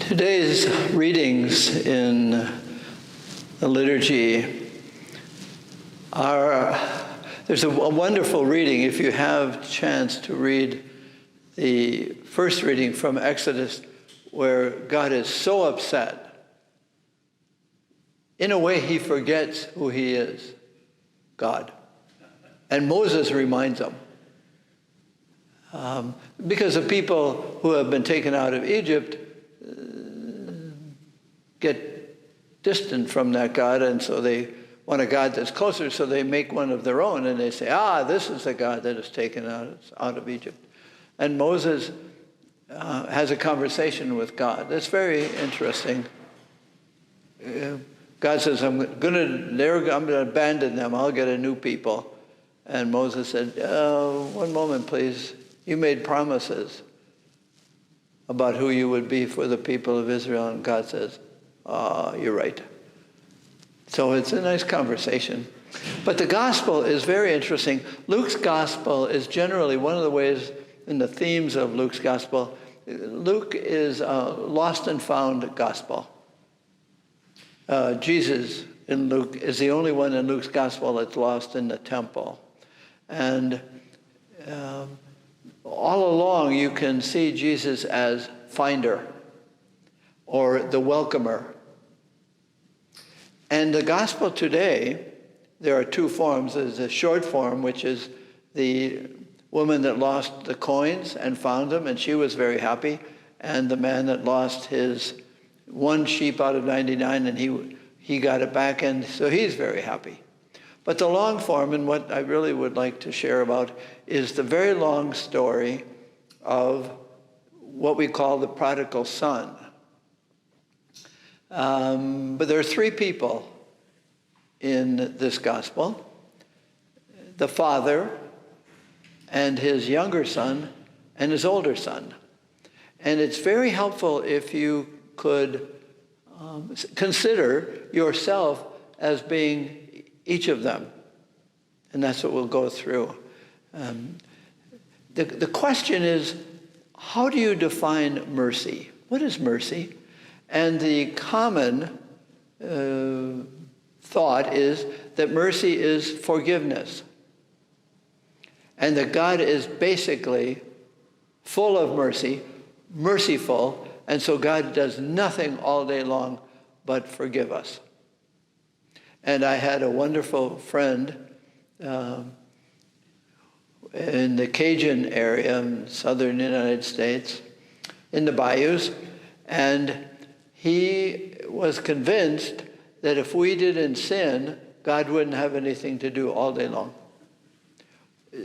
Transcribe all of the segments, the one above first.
Today's readings in the liturgy there's a wonderful reading if you have a chance to read the first reading from Exodus, where God is so upset. In a way, he forgets who he is, God. And Moses reminds him. Because the people who have been taken out of Egypt get distant from that God, and so they want a God that's closer, so they make one of their own, and they say, this is the God that is taken out of Egypt. And Moses has a conversation with God. That's very interesting. God says, I'm going to abandon them. I'll get a new people. And Moses said, one moment, please. You made promises about who you would be for the people of Israel. And God says, you're right. So it's a nice conversation. But the gospel is very interesting. Luke's gospel is generally one of the ways in the themes of Luke's gospel. Luke is a lost and found gospel. Jesus in Luke is the only one in Luke's gospel that's lost in the temple. And all along you can see Jesus as finder or the welcomer. And the gospel today, there are two forms. There's a short form, which is the woman that lost the coins and found them, and she was very happy. And the man that lost his one sheep out of 99, and he got it back, and so he's very happy. But the long form, and what I really would like to share about, is the very long story of what we call the Prodigal Son. But there are three people in this gospel: the father and his younger son and his older son. And it's very helpful if you could consider yourself as being each of them. And that's what we'll go through. The question is, how do you define mercy? What is mercy? And the common thought is that mercy is forgiveness. And that God is basically full of mercy, merciful, and so God does nothing all day long but forgive us. And I had a wonderful friend in the Cajun area in southern United States, in the bayous, and he was convinced that if we didn't sin, God wouldn't have anything to do all day long.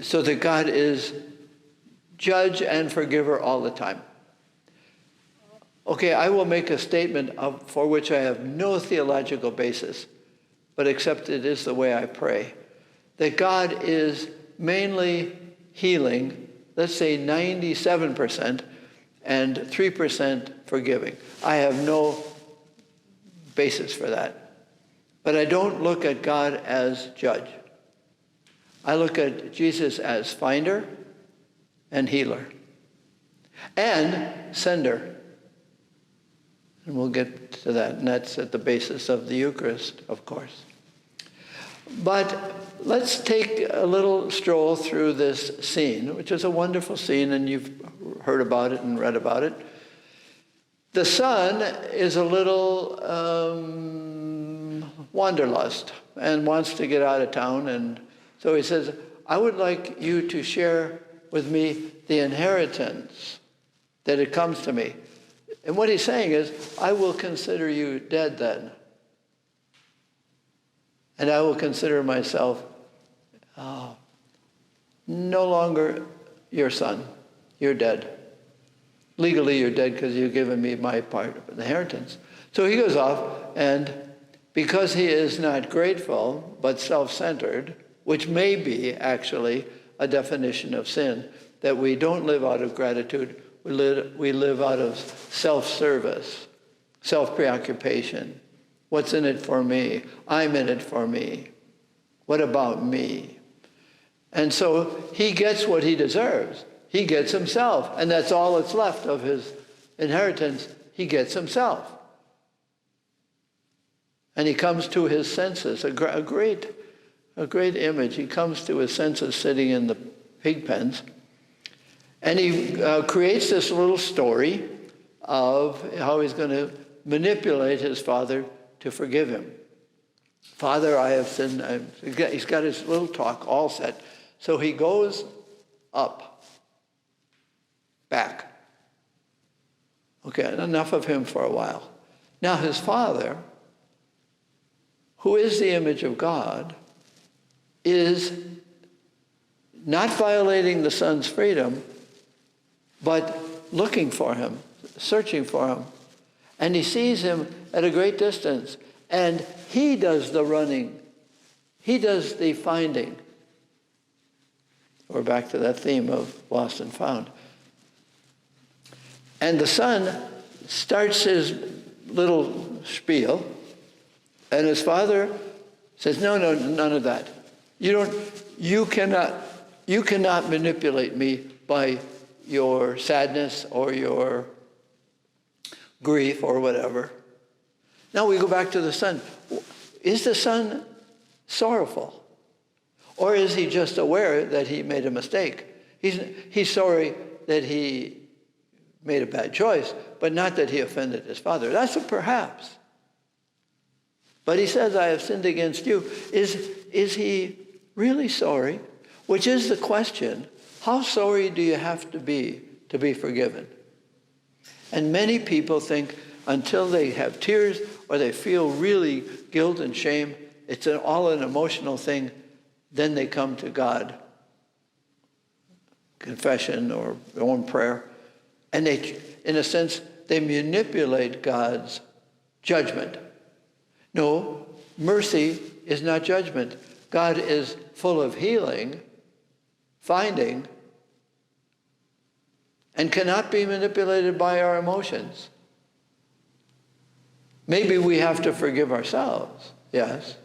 So that God is judge and forgiver all the time. Okay, I will make a statement for which I have no theological basis, but except it is the way I pray, that God is mainly healing, let's say 97%, and 3% forgiving. I have no basis for that. But I don't look at God as judge. I look at Jesus as finder and healer and sender. And we'll get to that, and that's at the basis of the Eucharist, of course. But let's take a little stroll through this scene, which is a wonderful scene, and you've heard about it and read about it. The son is a little wanderlust and wants to get out of town, and so he says, I would like you to share with me the inheritance that it comes to me. And what he's saying is, I will consider you dead then. And I will consider myself no longer your son. You're dead. Legally, you're dead because you've given me my part of the inheritance. So he goes off, and because he is not grateful, but self-centered, which may be actually a definition of sin, that we don't live out of gratitude, we live out of self-service, self-preoccupation. What's in it for me? I'm in it for me. What about me? And so he gets what he deserves. He gets himself, and that's all that's left of his inheritance. he gets himself. And he comes to his senses, a great image. He comes to his senses sitting in the pig pens. And he creates this little story of how he's going to manipulate his father to forgive him. Father, I have sinned. He's got his little talk all set. So he goes back. Okay, enough of him for a while. Now his father, who is the image of God, is not violating the son's freedom, but looking for him, searching for him. And he sees him at a great distance. And he does the running. He does the finding. We're back to that theme of lost and found. And the son starts his little spiel, and his father says, no, none of that. You cannot manipulate me by your sadness or your grief or whatever. Now we go back to the son. Is the son sorrowful? Or is he just aware that he made a mistake? He's sorry that he made a bad choice, but not that he offended his father. That's a perhaps. But he says, I have sinned against you. Is he really sorry? Which is the question. How sorry do you have to be forgiven? And many people think until they have tears or they feel really guilt and shame, it's all an emotional thing, then they come to God, confession or their own prayer, and they, in a sense, they manipulate God's judgment. No, mercy is not judgment. God is full of healing, finding, and cannot be manipulated by our emotions. Maybe we have to forgive ourselves, yes.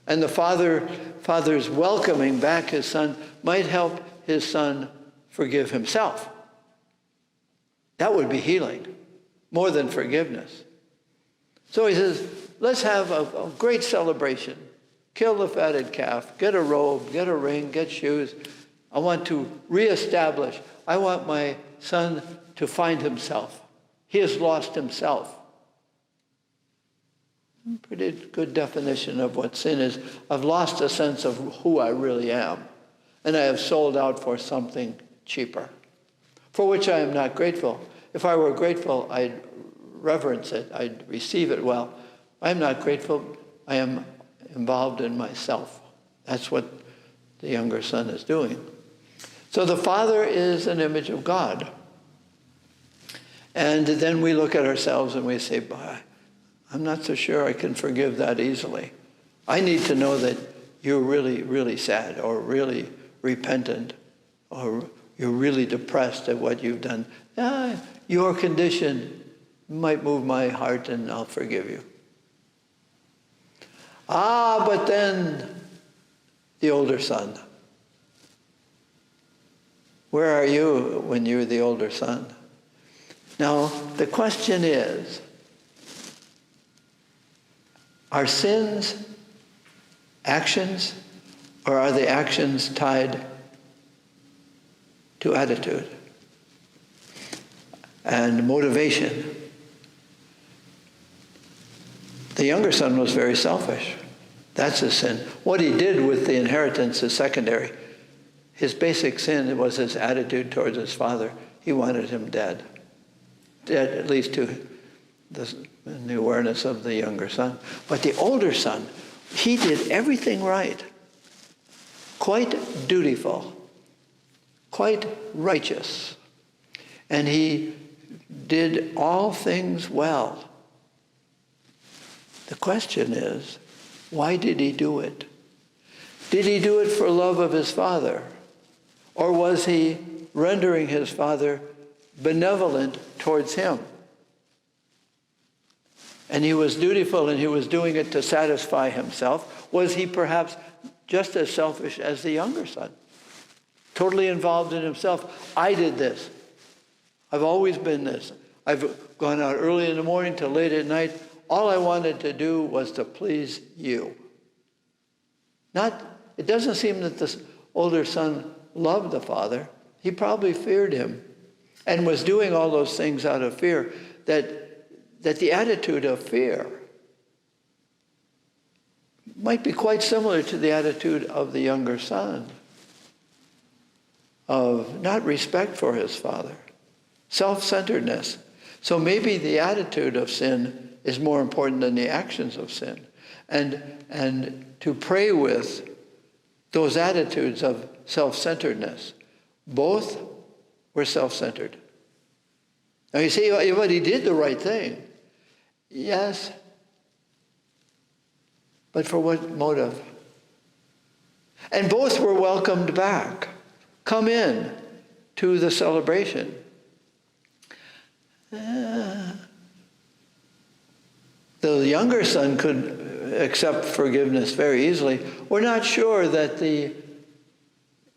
And the father's welcoming back his son might help his son forgive himself. That would be healing, more than forgiveness. So he says, let's have a great celebration. Kill the fatted calf, get a robe, get a ring, get shoes. I want to reestablish. I want my son to find himself. He has lost himself. Pretty good definition of what sin is. I've lost a sense of who I really am, and I have sold out for something cheaper, for which I am not grateful. If I were grateful, I'd reverence it. I'd receive it well. I'm not grateful. I am involved in myself. That's what the younger son is doing. So the father is an image of God. And then we look at ourselves and we say, "Bah, I'm not so sure I can forgive that easily. I need to know that you're really, really sad or really repentant or you're really depressed at what you've done. Your condition might move my heart and I'll forgive you." But then the older son. Where are you when you're the older son? Now, the question is, are sins actions, or are the actions tied to attitude and motivation? The younger son was very selfish. That's his sin. What he did with the inheritance is secondary. His basic sin was his attitude towards his father. He wanted him dead. Dead, at least to the awareness of the younger son. But the older son, he did everything right. Quite dutiful. Quite righteous. And he did all things well. The question is, why did he do it? Did he do it for love of his father? Or was he rendering his father benevolent towards him? And he was dutiful and he was doing it to satisfy himself. Was he perhaps just as selfish as the younger son? Totally involved in himself. I did this. I've always been this. I've gone out early in the morning till late at night. All I wanted to do was to please you. It doesn't seem that this older son loved the father. He probably feared him and was doing all those things out of fear, that the attitude of fear might be quite similar to the attitude of the younger son, of not respect for his father, self-centeredness. So maybe the attitude of sin is more important than the actions of sin. And to pray with those attitudes of self-centeredness, both were self-centered. Now you say, but he did the right thing. Yes, but for what motive? And both were welcomed back. Come in to the celebration. The younger son could accept forgiveness very easily. We're not sure that the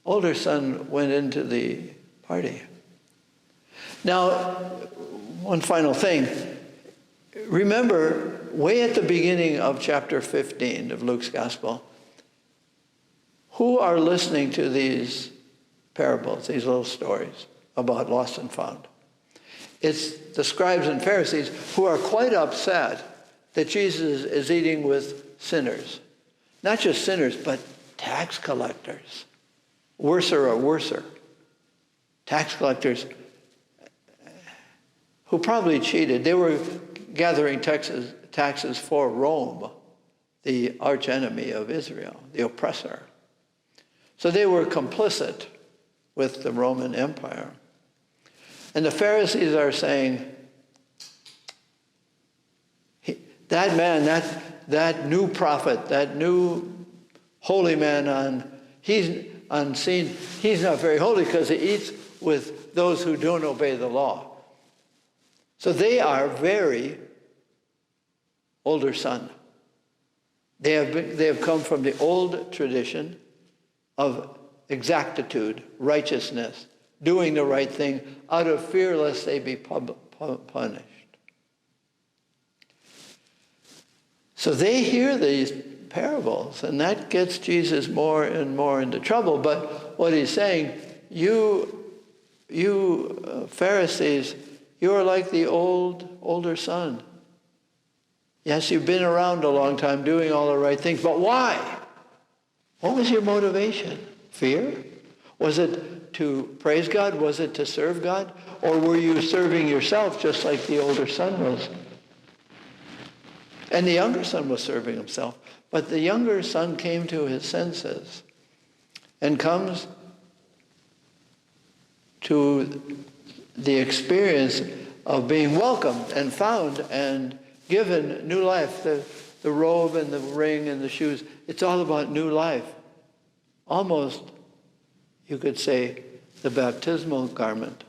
older son went into the party. Now, one final thing. Remember, way at the beginning of chapter 15 of Luke's Gospel, who are listening to these parables, these little stories about lost and found? It's the scribes and Pharisees who are quite upset that Jesus is eating with sinners. Not just sinners, but tax collectors. Worser or worser. Tax collectors who probably cheated. They were gathering taxes for Rome, the archenemy of Israel, the oppressor. So they were complicit with the Roman Empire. And the Pharisees are saying, that man, that new prophet, that new holy man he's unseen, he's not very holy because he eats with those who don't obey the law. So they are very older son. They have come from the old tradition of exactitude, righteousness, doing the right thing out of fear lest they be punished. So they hear these parables, and that gets Jesus more and more into trouble. But what he's saying, you Pharisees, you are like the older son. Yes, you've been around a long time doing all the right things, but why? What was your motivation? Fear? Was it to praise God? Was it to serve God? Or were you serving yourself just like the older son was? And the younger son was serving himself. But the younger son came to his senses and comes to the experience of being welcomed and found and given new life. The robe and the ring and the shoes, it's all about new life. Almost, you could say, the baptismal garment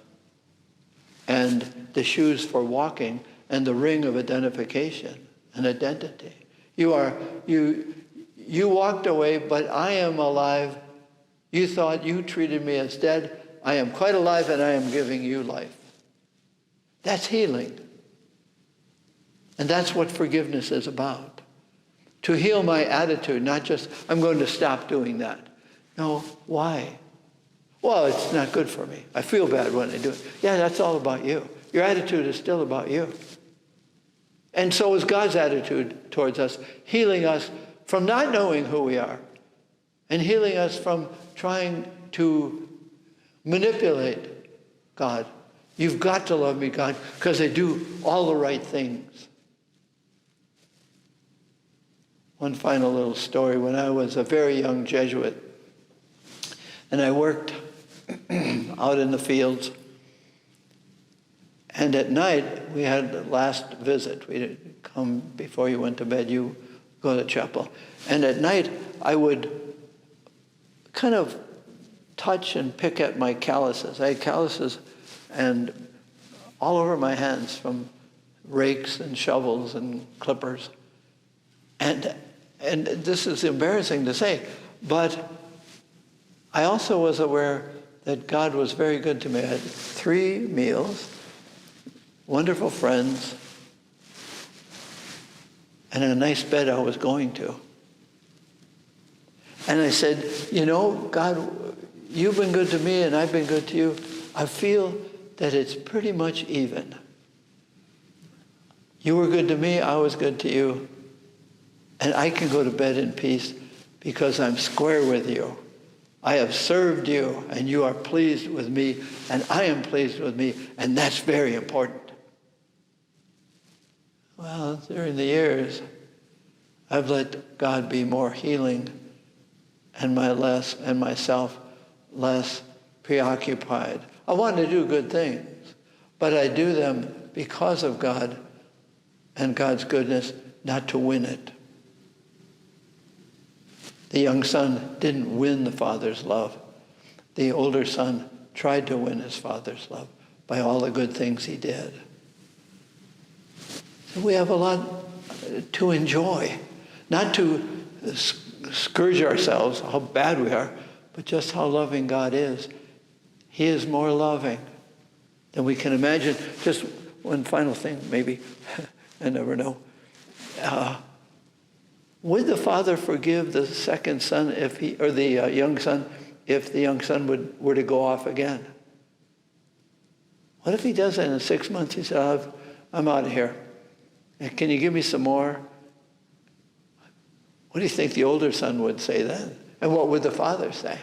and the shoes for walking and the ring of identification and identity. You walked away, but I am alive. You thought you treated me as dead. I am quite alive and I am giving you life. That's healing. And that's what forgiveness is about. To heal my attitude, not just, I'm going to stop doing that. No, why? Well, it's not good for me. I feel bad when I do it. Yeah, that's all about you. Your attitude is still about you. And so is God's attitude towards us, healing us from not knowing who we are and healing us from trying to manipulate God. You've got to love me, God, because I do all the right things. One final little story. When I was a very young Jesuit, and I worked out in the fields, and at night we had the last visit. We'd come before you went to bed, you go to chapel. And at night I would kind of touch and pick at my calluses. I had calluses and all over my hands from rakes and shovels and clippers. And this is embarrassing to say, but I also was aware that God was very good to me. I had 3 meals, wonderful friends, and a nice bed I was going to. And I said, God, you've been good to me and I've been good to you. I feel that it's pretty much even. You were good to me, I was good to you. And I can go to bed in peace because I'm square with you. I have served you and you are pleased with me and I am pleased with me, and that's very important. Well, during the years, I've let God be more healing and myself less preoccupied. I want to do good things, but I do them because of God and God's goodness, not to win it. The young son didn't win the father's love. The older son tried to win his father's love by all the good things he did. So we have a lot to enjoy, not to scourge ourselves how bad we are, but just how loving God is. He is more loving than we can imagine. Just one final thing, maybe. I never know. Would the father forgive the second son or the young son if the young son were to go off again? What if he does it in 6 months? He said, I'm out of here. Can you give me some more? What do you think the older son would say then? And what would the father say?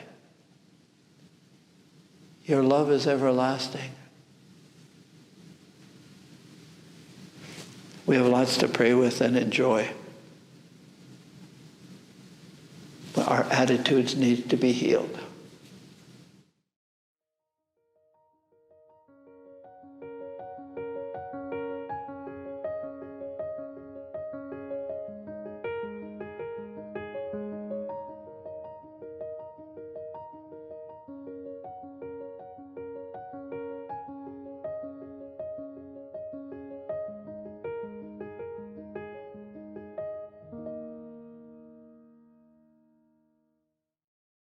Your love is everlasting. We have lots to pray with and enjoy. But our attitudes need to be healed.